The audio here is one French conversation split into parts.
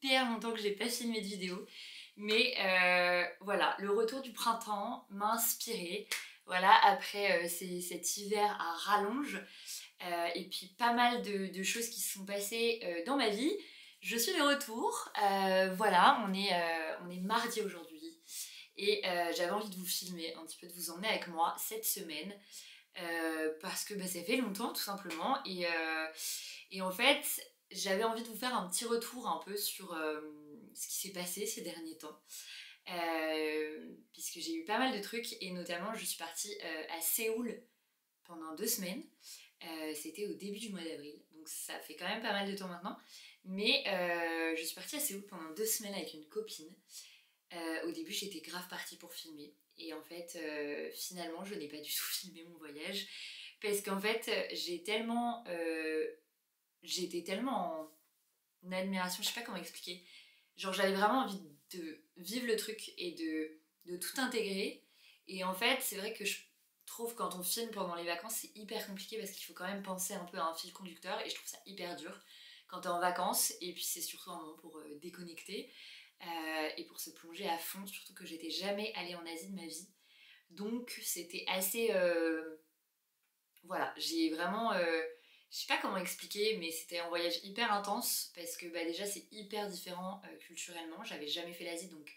hyper longtemps que j'ai pas filmé de vidéo. Mais voilà, le retour du printemps m'a inspirée. Voilà, après cet hiver à rallonge et puis pas mal de choses qui se sont passées dans ma vie. Je suis de retour. Voilà, on est mardi aujourd'hui. Et j'avais envie de vous filmer, un petit peu de vous emmener avec moi cette semaine. Parce que ça fait longtemps tout simplement. Et en fait, j'avais envie de vous faire un petit retour un peu sur ce qui s'est passé ces derniers temps. Puisque j'ai eu pas mal de trucs et notamment je suis partie à Séoul pendant 2 semaines. C'était au début du mois d'avril, donc ça fait quand même pas mal de temps maintenant. Mais je suis partie à Séoul pendant 2 semaines avec une copine. Au début j'étais grave partie pour filmer et en fait finalement je n'ai pas du tout filmé mon voyage parce qu'en fait j'étais tellement en admiration, je sais pas comment expliquer. Genre j'avais vraiment envie de vivre le truc et de tout intégrer. Et en fait c'est vrai que je trouve quand on filme pendant les vacances c'est hyper compliqué parce qu'il faut quand même penser un peu à un fil conducteur et je trouve ça hyper dur quand t'es en vacances. Et puis c'est surtout un moment pour déconnecter et pour se plonger à fond, surtout que j'étais jamais allée en Asie de ma vie. Donc c'était assez... voilà, j'ai vraiment... je sais pas comment expliquer, mais c'était un voyage hyper intense parce que déjà c'est hyper différent culturellement. J'avais jamais fait l'Asie donc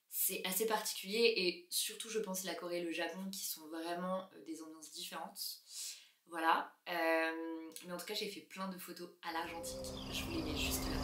c'est assez particulier et surtout je pense la Corée et le Japon qui sont vraiment des ambiances différentes. Voilà, mais en tout cas j'ai fait plein de photos à l'argentique, je vous les mets juste là.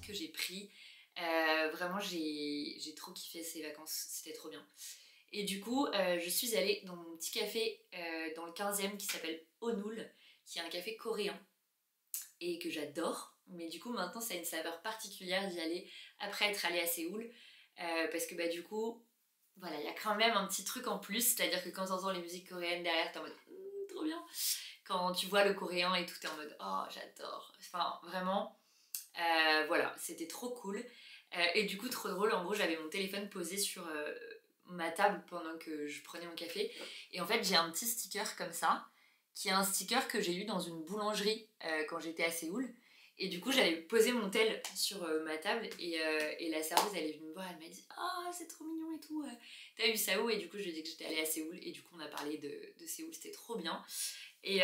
Que j'ai pris. Vraiment j'ai trop kiffé ces vacances, c'était trop bien. Et du coup je suis allée dans mon petit café dans le 15e qui s'appelle Onul, qui est un café coréen et que j'adore. Mais du coup maintenant ça a une saveur particulière d'y aller après être allée à Séoul parce que du coup voilà, il y a quand même un petit truc en plus, c'est-à-dire que quand t'entends les musiques coréennes derrière t'es en mode trop bien. Quand tu vois le coréen et tout t'es en mode oh j'adore. Enfin vraiment voilà, c'était trop cool. Et du coup, trop drôle, en gros, j'avais mon téléphone posé sur ma table pendant que je prenais mon café. Et en fait, j'ai un petit sticker comme ça, qui est un sticker que j'ai eu dans une boulangerie quand j'étais à Séoul. Et du coup, j'avais posé mon tel sur ma table et la serveuse, elle est venue me voir, elle m'a dit « Ah, c'est trop mignon et tout, t'as eu ça où ?» Et du coup, je lui ai dit que j'étais allée à Séoul et du coup, on a parlé de Séoul, c'était trop bien. Et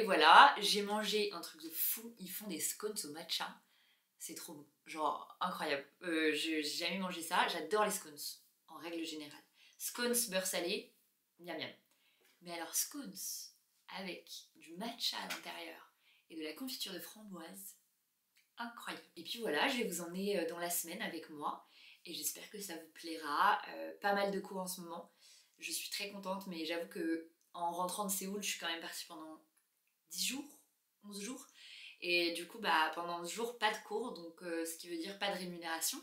voilà, j'ai mangé un truc de fou, ils font des scones au matcha. C'est trop bon, genre incroyable. J'ai jamais mangé ça, j'adore les scones en règle générale. Scones beurre salé, miam miam. Mais alors scones avec du matcha à l'intérieur et de la confiture de framboise, incroyable. Et puis voilà, je vais vous emmener dans la semaine avec moi et j'espère que ça vous plaira. Pas mal de cours en ce moment, je suis très contente, mais j'avoue que en rentrant de Séoul, je suis quand même partie pendant 10 jours, 11 jours. Et du coup pendant 11 jours pas de cours, donc ce qui veut dire pas de rémunération.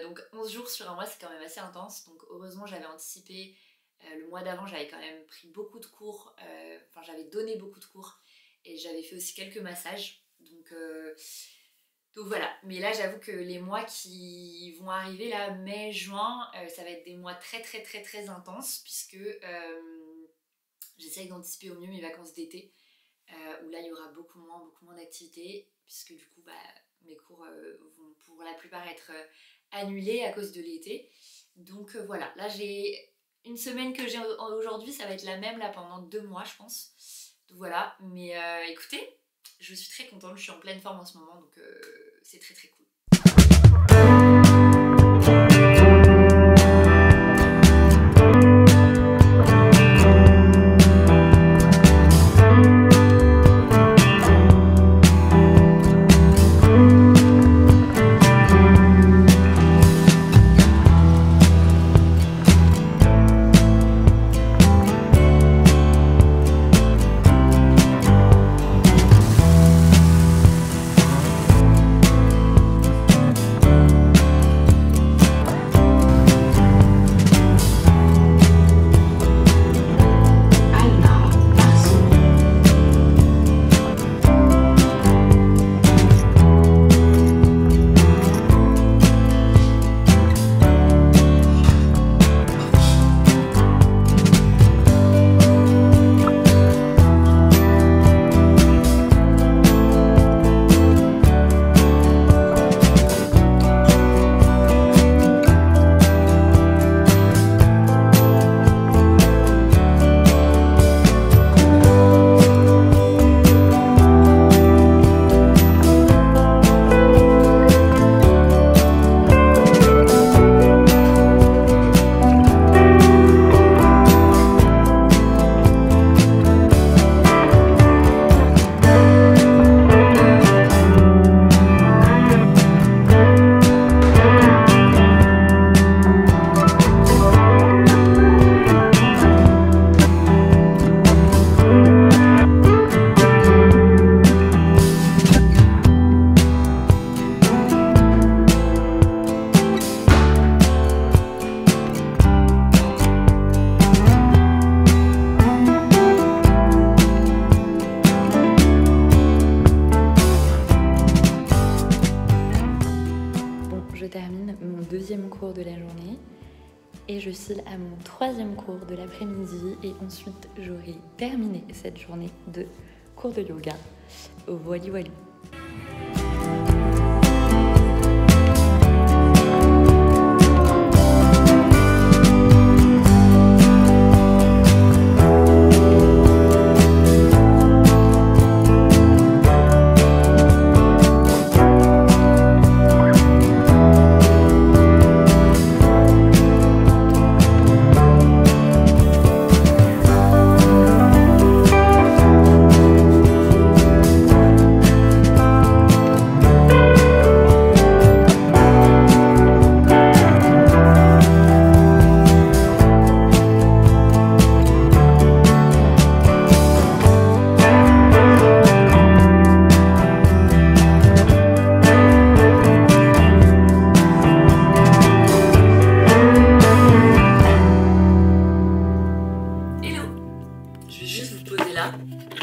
Donc 11 jours sur un mois c'est quand même assez intense, donc heureusement j'avais anticipé. Le mois d'avant j'avais quand même pris beaucoup de cours, enfin j'avais donné beaucoup de cours et j'avais fait aussi quelques massages, donc voilà. Mais là j'avoue que les mois qui vont arriver là, mai, juin, ça va être des mois très très très très intenses puisque j'essaye d'anticiper au mieux mes vacances d'été. Où là il y aura beaucoup moins d'activités puisque du coup mes cours vont pour la plupart être annulés à cause de l'été. Donc voilà, là j'ai une semaine que j'ai aujourd'hui, ça va être la même là pendant 2 mois je pense. Donc voilà, mais écoutez, je suis très contente, je suis en pleine forme en ce moment donc c'est très très cool. file à mon 3e cours de l'après-midi et ensuite j'aurai terminé cette journée de cours de yoga. Voilà, voilà.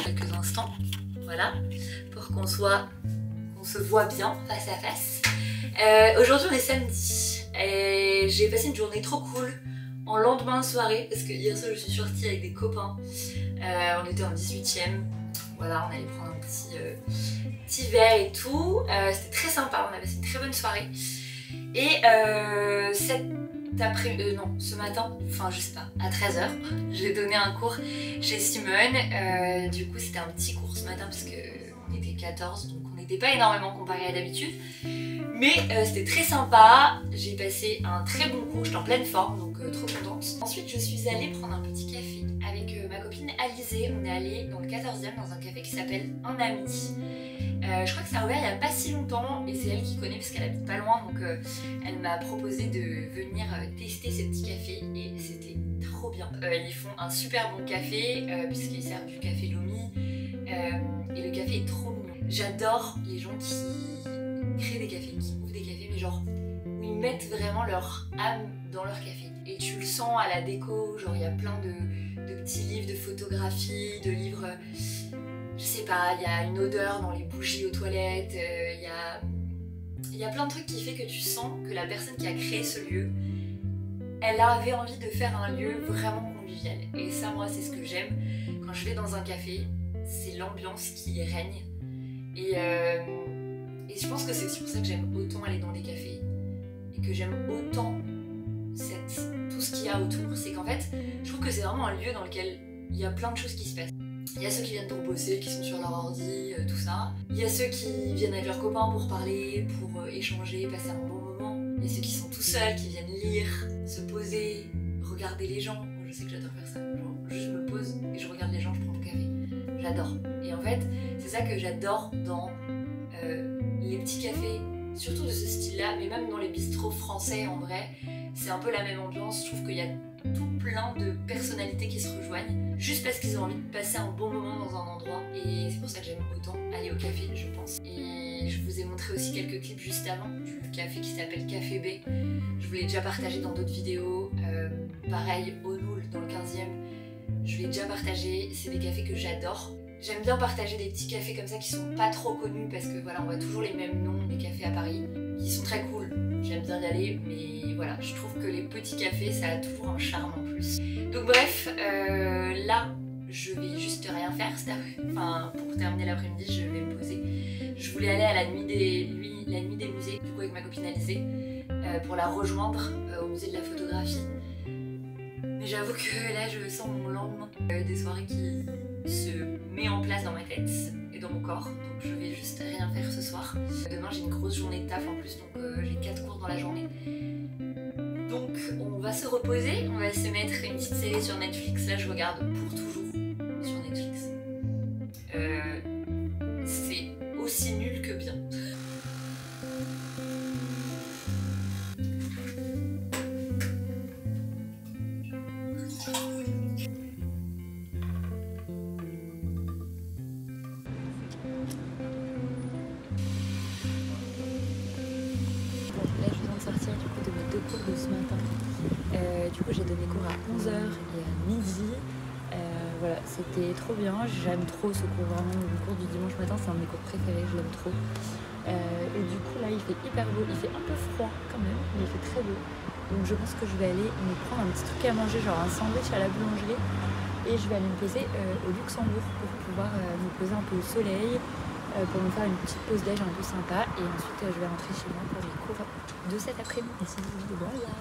Quelques instants, voilà, pour qu'on se voit bien face à face. Aujourd'hui on est samedi et j'ai passé une journée trop cool en lendemain de soirée parce que hier soir je suis sortie avec des copains. On était en 18e, voilà, on allait prendre un petit verre et tout. C'était très sympa, on a passé une très bonne soirée. Et ce matin, enfin je sais pas, à 13h, j'ai donné un cours chez Simone. Du coup c'était un petit cours ce matin parce qu'on était 14, donc on n'était pas énormément comparé à d'habitude. Mais c'était très sympa, j'ai passé un très bon cours, j'étais en pleine forme, donc trop contente. Ensuite je suis allée prendre un petit café avec ma copine Alizée. On est allé dans le 14e dans un café qui s'appelle Un Ami. Je crois que ça a ouvert il n'y a pas si longtemps et c'est elle qui connaît parce qu'elle habite pas loin, donc elle m'a proposé de venir tester ce petit café et c'était trop bien. Ils font un super bon café puisqu'ils servent du café Lomi et le café est trop mignon. J'adore les gens qui créent des cafés, qui ouvrent des cafés mais genre où ils mettent vraiment leur âme dans leur café et tu le sens à la déco, genre il y a plein de petits livres de photographie, de livres... Je sais pas, il y a une odeur dans les bougies aux toilettes, il y a plein de trucs qui fait que tu sens que la personne qui a créé ce lieu, elle avait envie de faire un lieu vraiment convivial. Et ça, moi, c'est ce que j'aime. Quand je vais dans un café, c'est l'ambiance qui règne. Et je pense que c'est aussi pour ça que j'aime autant aller dans des cafés et que j'aime autant tout ce qu'il y a autour. C'est qu'en fait, je trouve que c'est vraiment un lieu dans lequel il y a plein de choses qui se passent. Il y a ceux qui viennent pour bosser, qui sont sur leur ordi, tout ça. Il y a ceux qui viennent avec leurs copains pour parler, pour échanger, passer un bon moment. Il y a ceux qui sont tout seuls, qui viennent lire, se poser, regarder les gens. Moi, je sais que j'adore faire ça. Genre, juste je me pose et je regarde les gens, je prends mon café. J'adore. Et en fait, c'est ça que j'adore dans les petits cafés, surtout de ce style-là, mais même dans les bistrots français en vrai. C'est un peu la même ambiance. Je trouve qu'il y a tout plein de personnalités qui se rejoignent juste parce qu'ils ont envie de passer un bon moment dans un endroit et c'est pour ça que j'aime autant aller au café, je pense. Et je vous ai montré aussi quelques clips juste avant du café qui s'appelle Café B. Je vous l'ai déjà partagé dans d'autres vidéos. Pareil, Onoul dans le 15e, je l'ai déjà partagé. C'est des cafés que j'adore. J'aime bien partager des petits cafés comme ça qui sont pas trop connus parce que voilà, on voit toujours les mêmes noms des cafés à Paris qui sont très cool. J'aime bien y aller, mais voilà, je trouve que les petits cafés, ça a toujours un charme en plus. Donc bref, là, je vais juste rien faire. Enfin, pour terminer l'après-midi, je vais me poser. Je voulais aller à la nuit des musées, du coup avec ma copine Alizée, pour la rejoindre au musée de la photographie. Mais j'avoue que là, je sens mon lendemain des soirées qui se met en place dans ma tête et dans mon corps. Donc je vais juste rien faire ce soir. Demain, j'ai une grosse journée de taf en plus, donc j'ai 4 cours dans la journée. Donc on va se reposer, on va se mettre une petite série sur Netflix. Là, je regarde pour toujours sur Netflix. C'est aussi nul que bien. De ce matin. Du coup j'ai donné cours à 11h et à midi. Voilà, c'était trop bien, j'aime trop ce cours, vraiment le cours du dimanche matin, c'est un de mes cours préférés, je l'aime trop. Et du coup là il fait hyper beau, il fait un peu froid quand même, mais il fait très beau. Donc je pense que je vais aller me prendre un petit truc à manger, genre un sandwich à la boulangerie. Et je vais aller me poser au Luxembourg pour pouvoir me poser un peu au soleil, pour me faire une petite pause déj un peu sympa. Et ensuite je vais rentrer chez moi pour les cours de cet après-midi. Voilà.